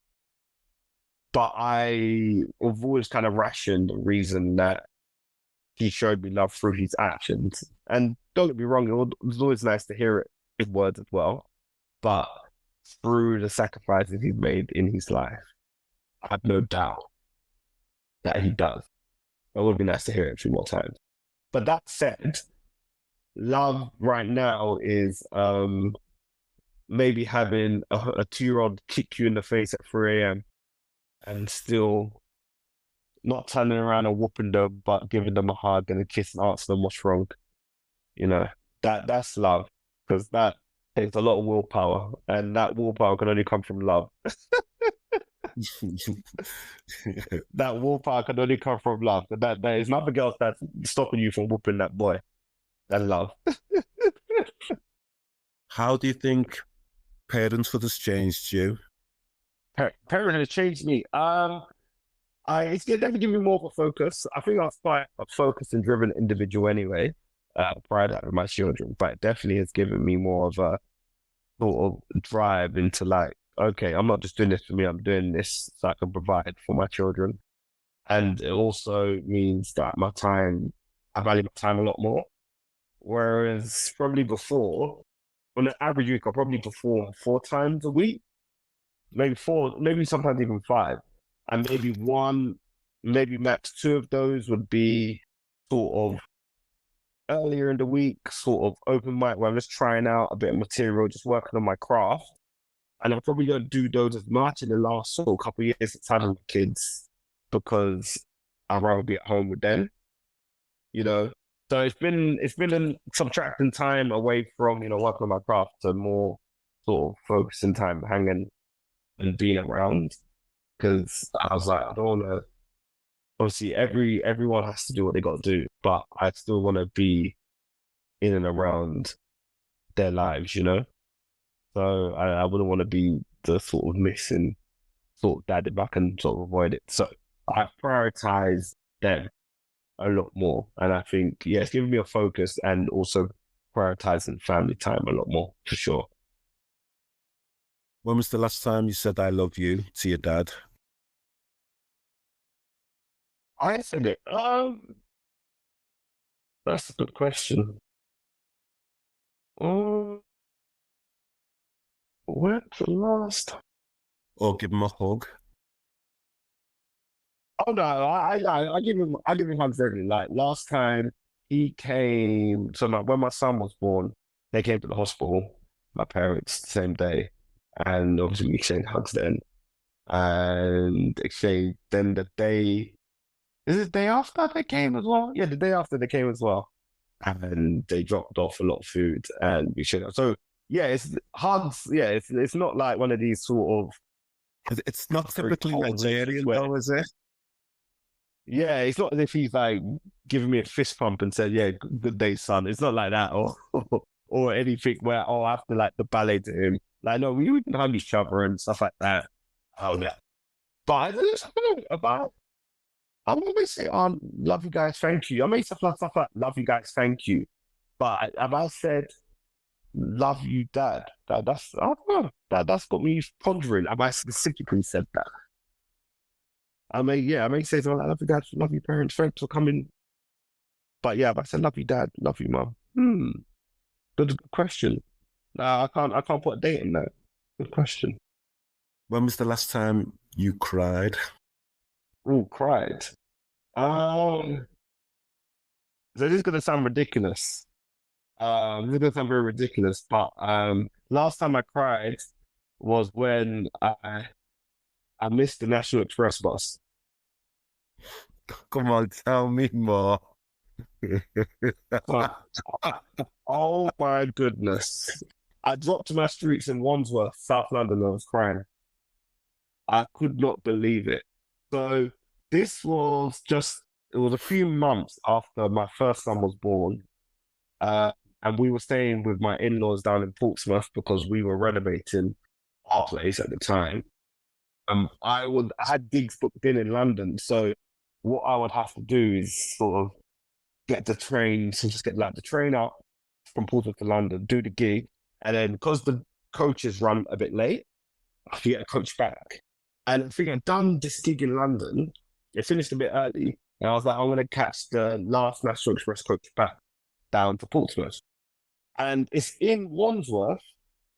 But I have always kind of rationed the reason that he showed me love through his actions. And don't get me wrong, it was always nice to hear it in words as well. But through the sacrifices he's made in his life, I have no doubt that he does. It would be nice to hear it a few more times. But that said, love right now is maybe having a 2-year-old kick you in the face at 3 a.m. and still not turning around and whooping them, but giving them a hug and a kiss and ask them what's wrong. You know, that's love because that takes a lot of willpower, and that willpower can only come from love. That willpower can only come from love. That there is nothing else that's stopping you from whooping that boy. And love. How do you think parenthood has changed you? Parent has changed me. It's definitely given me more of a focus. I think I was quite a focused and driven individual anyway, prior to having my children, but it definitely has given me more of a sort of drive into like, okay, I'm not just doing this for me, I'm doing this so I can provide for my children. And it also means that I value my time a lot more. Whereas probably before, on an average week, I probably perform 4 times a week, maybe four, maybe sometimes even five. And maybe max two of those would be sort of earlier in the week, sort of open mic where I'm just trying out a bit of material, just working on my craft. And I probably don't do those as much in the last sort of couple of years since having kids because I'd rather be at home with them, you know. So it's been a subtracting time away from, working on my craft to more sort of focusing time hanging and being around. Because I was like, I don't want to. Obviously, everyone has to do what they got to do, but I still want to be in and around their lives. So I wouldn't want to be the sort of missing sort of dad if I can sort of avoid it. So I prioritize them a lot more, and I think it's giving me a focus and also prioritizing family time a lot more for sure. When was the last time you said "I love you" to your dad? I said it. That's a good question. Um, when's the last? Or give him a hug? Oh no, I give him hugs every like last time he came. So when my son was born, they came to the hospital. My parents the same day, and obviously we exchanged hugs then, and exchanged then the day. Is it the day after they came as well? Yeah, the day after they came as well, and they dropped off a lot of food and we shared. So yeah, it's hugs. Yeah, it's not like one of these sort of It's not very typically cold Nigerian, relationships where though, is it? yeah, it's not as if he's like giving me a fist pump and said, "Yeah, good day, son." It's not like that, or or anything where I have to like the ballet to him. Like, no, we can hug each other and stuff like that. Oh yeah, but I don't know about. I'm always say, "Oh, love you guys, thank you." I may stuff like "love you guys, thank you," but have I said "love you, dad"? That's I don't know. That's got me pondering. Have I specifically said that? I may say something like, "I love you, dad, love you, parents, thanks for coming." But yeah, but I said, love you, dad, love you, mum. Good question. Nah, I can't put a date in that. Good question. When was the last time you cried? Oh, cried. Um, so this is gonna sound ridiculous. This is gonna sound very ridiculous, but last time I cried was when I missed the National Express bus. Come on, tell me more. Uh, oh my goodness. I dropped to my streets in Wandsworth, South London, and I was crying. I could not believe it. So it was a few months after my first son was born. Uh, and we were staying with my in-laws down in Portsmouth because we were renovating our place at the time. I had gigs booked in London. So what I would have to do is sort of get the train, so just get like the train out from Portsmouth to London, do the gig. And then because the coaches run a bit late, I could get a coach back. And I think I'd done this gig in London. It finished a bit early. And I was like, I'm going to catch the last National Express coach back down to Portsmouth. And it's in Wandsworth.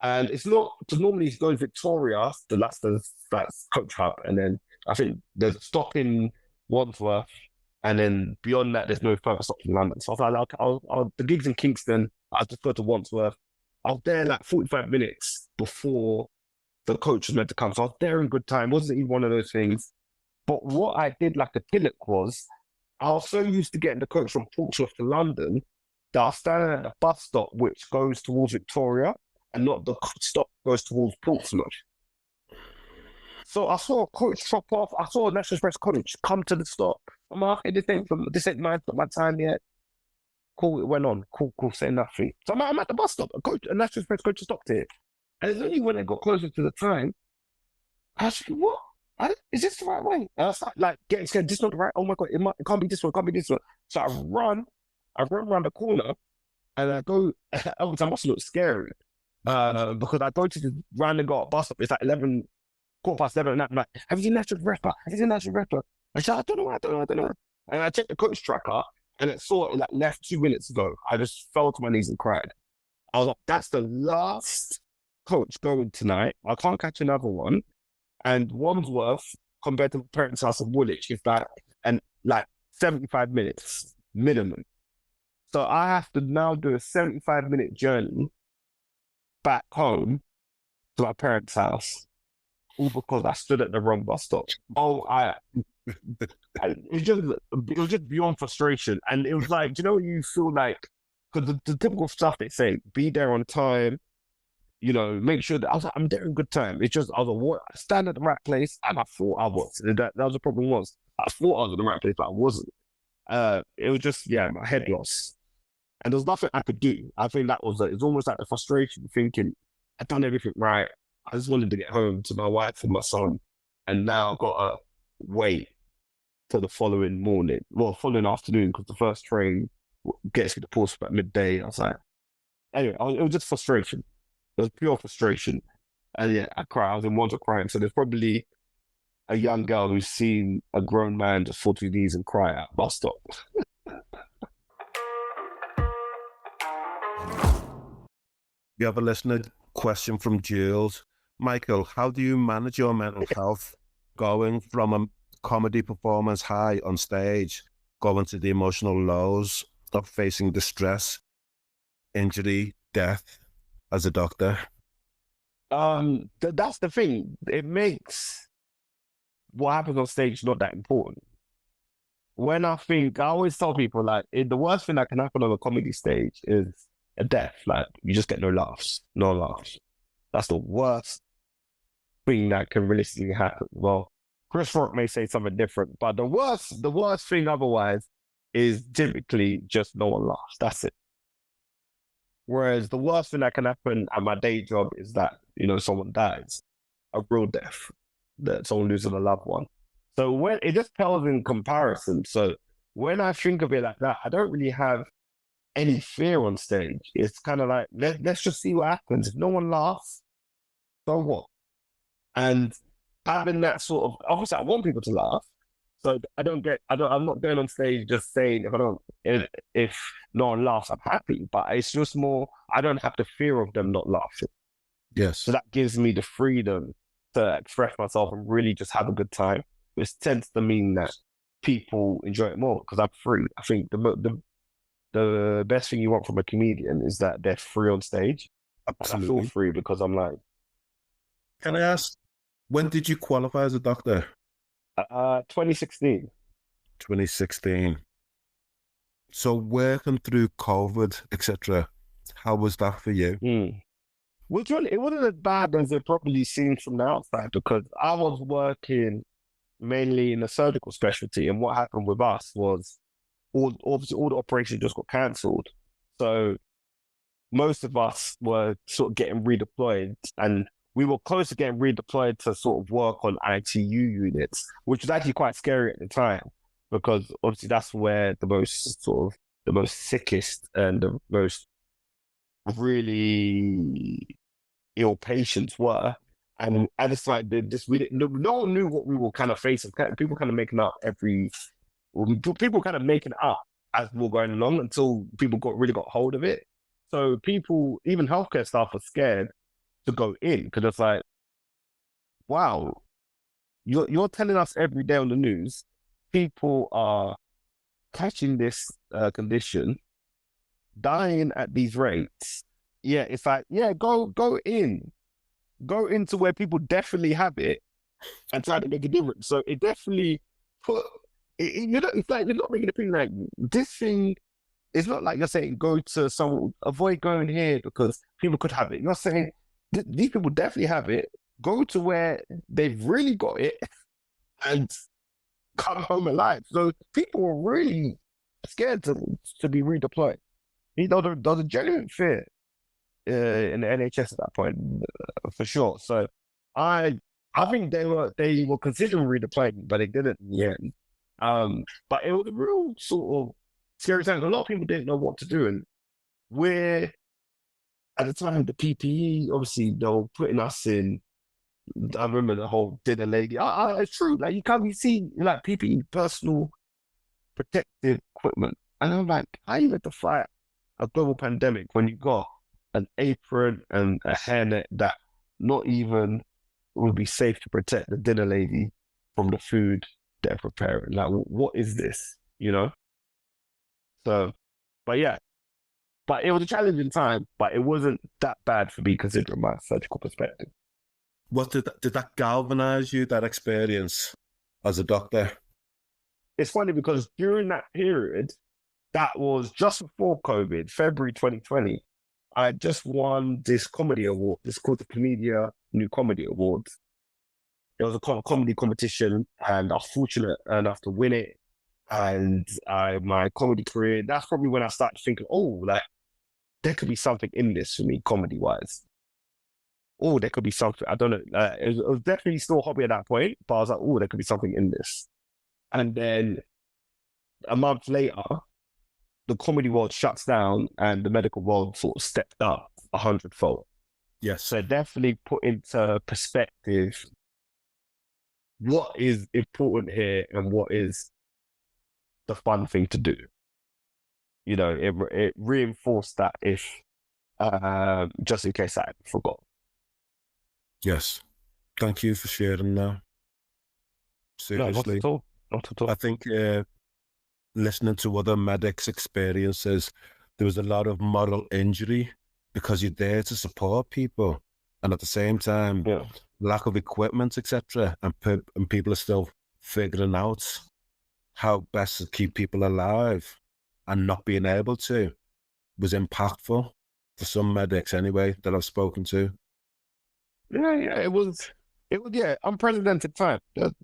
And it's not, because normally it goes Victoria, that's coach hub. And then I think there's a stop in Wandsworth. And then beyond that, there's no further stops in London. So I was like, okay, the gig's in Kingston. I'll just go to Wandsworth. I was there like 45 minutes before the coach was meant to come. So I was there in good time. It wasn't even one of those things. But what I did like a tillock was I was so used to getting the coach from Portsmouth to London that I was standing at the bus stop which goes towards Victoria and not the stop goes towards Portsmouth. So I saw a coach drop off. I saw a National Express coach come to the stop. I'm like, okay, this ain't my time yet. Cool, it went on. Cool, say nothing. So I'm at the bus stop. A National Express coach stopped here. And it's only when it got closer to the time, I was like, what? Is this the right way? And I started like getting scared. This is not the right. Oh my God, it can't be this one. It can't be this one. So I run around the corner and I go, oh, I must look scary. Because I go to the random got bus stop. It's like 11, quarter past 11 and I'm like, have you seen National Rapper? Have you seen National Rapper? I said, I don't know. And I checked the coach tracker and it saw it like left 2 minutes ago. I just fell to my knees and cried. I was like, that's the last coach going tonight. I can't catch another one. And Wandsworth, compared to my parents' house in Woolwich, is like 75 minutes minimum. So I have to now do a 75-minute journey back home to my parents' house, all because I stood at the wrong bus stop. Oh, And it was just beyond frustration. And it was like, do you know what you feel like? Because the typical stuff they say, be there on time, make sure that I was like, I'm there in good time. It's just I was stand at the right place, and I thought I was. That was the problem was I thought I was in the right place, but I wasn't. It was just my head loss, and there was nothing I could do. I think that was it's almost like the frustration, thinking I've done everything right. I just wanted to get home to my wife and my son, and now I've got to wait till the following morning, following afternoon, because the first train gets to the port at midday. I was like, anyway, it was just frustration. It was pure frustration. And I cried. I was in water crying. So there's probably a young girl who's seen a grown man just fall to his knees and cry at a bus stop. We have a listener question from Jules. Michael, how do you manage your mental health going from a comedy performance high on stage, going to the emotional lows of facing distress, injury, death as a doctor? That's the thing. It makes what happens on stage not that important. When I always tell people, like, the worst thing that can happen on a comedy stage is a death. Like, you just get no laughs. That's the worst thing that can realistically happen. Well, Chris Rock may say something different, but the worst thing otherwise is typically just no one laughs. That's it. Whereas the worst thing that can happen at my day job is that, someone dies, a real death, that someone loses a loved one. So when it just tells in comparison. So when I think of it like that, I don't really have any fear on stage. It's kind of like, let's just see what happens. If no one laughs, so what? And having that sort of, obviously I want people to laugh. So I'm not going on stage just saying if no one laughs, I'm happy. But it's just more, I don't have the fear of them not laughing. Yes. So that gives me the freedom to express myself and really just have a good time, which tends to mean that people enjoy it more because I'm free. I think the best thing you want from a comedian is that they're free on stage. Absolutely. I feel free because I'm like. Can I ask, when did you qualify as a doctor? 2016. 2016. So working through COVID, etc., how was that for you? Well, it wasn't as bad as it probably seems from the outside because I was working mainly in a surgical specialty, and what happened with us was obviously all the operations just got cancelled. So most of us were sort of getting redeployed, and we were close to getting redeployed to sort of work on ITU units, which was actually quite scary at the time because obviously that's where the most sickest and the most really ill patients were. And it's like no one knew what we were kind of facing. People kind of making up people kind of making up as we were going along until people really got hold of it. So people, even healthcare staff, were scared to go in because it's like, wow, you're telling us every day on the news people are catching this condition, dying at these rates. Yeah, it's like, go into where people definitely have it and try to make a difference. So it definitely it's like you're not making a thing like this thing. It's not like you're saying avoid going here because people could have it. You're saying these people definitely have it. Go to where they've really got it and come home alive. So people were really scared to be redeployed. There was a genuine fear in the NHS at that point, for sure. So I think they were considering redeploying, but they didn't in the end. But it was a real sort of scary time. A lot of people didn't know what to do, and we're at the time the PPE. Obviously, they were putting us in. I remember the whole dinner lady. It's true. Like you see like PPE, personal protective equipment, and I'm like, how you meant to fight a global pandemic when you got an apron and a hairnet that not even would be safe to protect the dinner lady from the food they're preparing? Like, what is this? So, but yeah, but it was a challenging time, but it wasn't that bad for me considering my surgical perspective. What did that galvanize you, that experience as a doctor? it's funny because during that period, that was just before COVID, February 2020, I just won this comedy award. It's called the Comedia New Comedy Awards. It was a comedy competition, and I was fortunate enough to win it. And my comedy career, that's probably when I started thinking, oh, like, there could be something in this for me, comedy-wise. Oh, there could be something. I don't know. It was definitely still a hobby at that point, but I was like, oh, there could be something in this. And then a month later, the comedy world shuts down and the medical world sort of stepped up 100-fold. Yes. So definitely put into perspective what is important here and what is the fun thing to do. You know, it reinforced that if, just in case I forgot. Yes. Thank you for sharing that. Seriously. No, not at all. Not at all. I think listening to other medics' experiences, there was a lot of moral injury because you're there to support people. And at the same time, lack of equipment, etc. And people are still figuring out how best to keep people alive, and not being able to was impactful for some medics anyway that I've spoken to. Yeah, it was unprecedented time.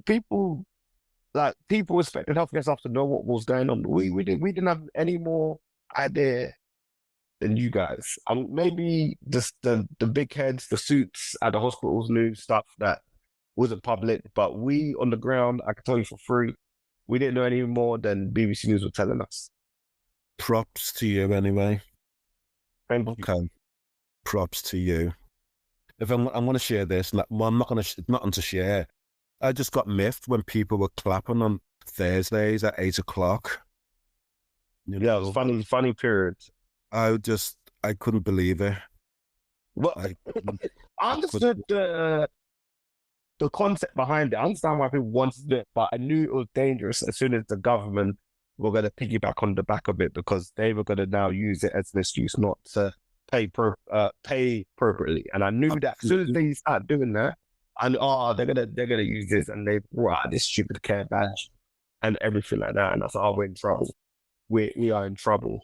People expected healthcare staff to know what was going on. We didn't have any more idea than you guys. Maybe just the big heads, the suits at the hospitals knew stuff that wasn't public, but we on the ground, I can tell you for free, we didn't know any more than BBC News were telling us. Props to you anyway. Thank you. Okay. Props to you. If I'm going to share this, well, I'm not going to, nothing to share. I just got miffed when people were clapping on Thursdays at 8 o'clock. You know, it was funny period. I couldn't believe it. Well, I understood the concept behind it. I understand why people wanted it, but I knew it was dangerous as soon as the government were going to piggyback on the back of it, because they were going to now use it as an excuse not to pay appropriately. And I knew that as soon as they start doing that, and they're gonna use this, and they brought out this stupid care badge and everything like that. And I thought, we're in trouble. We are in trouble.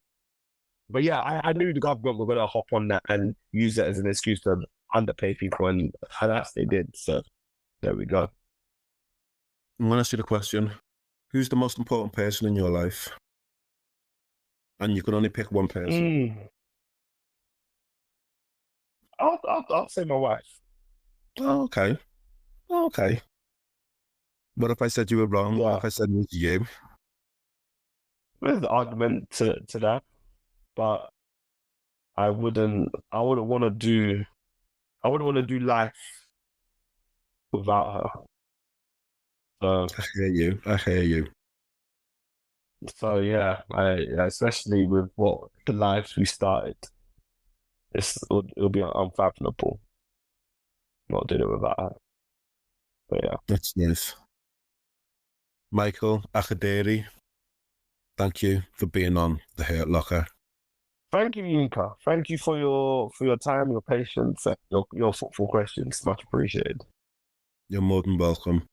But yeah, I knew the government were gonna hop on that and use it as an excuse to underpay people, and that's they did. So there we go. I'm gonna ask you the question: who's the most important person in your life? And you can only pick one person. I'll say my wife. Oh, okay. What if I said you were wrong? What if I said it was you? There's an argument to that, but I wouldn't want to do life without her. So I hear you. So yeah, especially with what the lives we started, it'll be unfathomable not doing it without her. But yeah, that's nice. Michael Akadiri, thank you for being on the Hurt Locker. Thank you, Yinka. Thank you for your time, your patience, and your thoughtful questions. Much appreciated. You're more than welcome.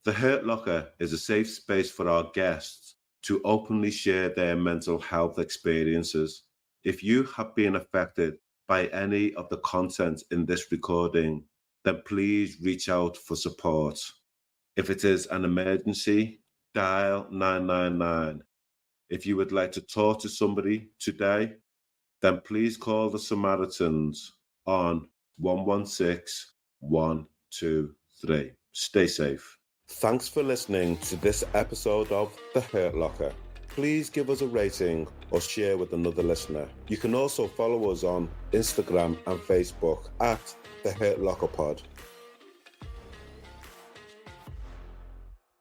The Hurt Locker is a safe space for our guests to openly share their mental health experiences. If you have been affected by any of the content in this recording, then please reach out for support. If it is an emergency, dial 999. If you would like to talk to somebody today, then please call the Samaritans on 116 123. Stay safe. Thanks for listening to this episode of The Hurt Locker. Please give us a rating or share with another listener. You can also follow us on Instagram and Facebook at The Hurt Locker Pod.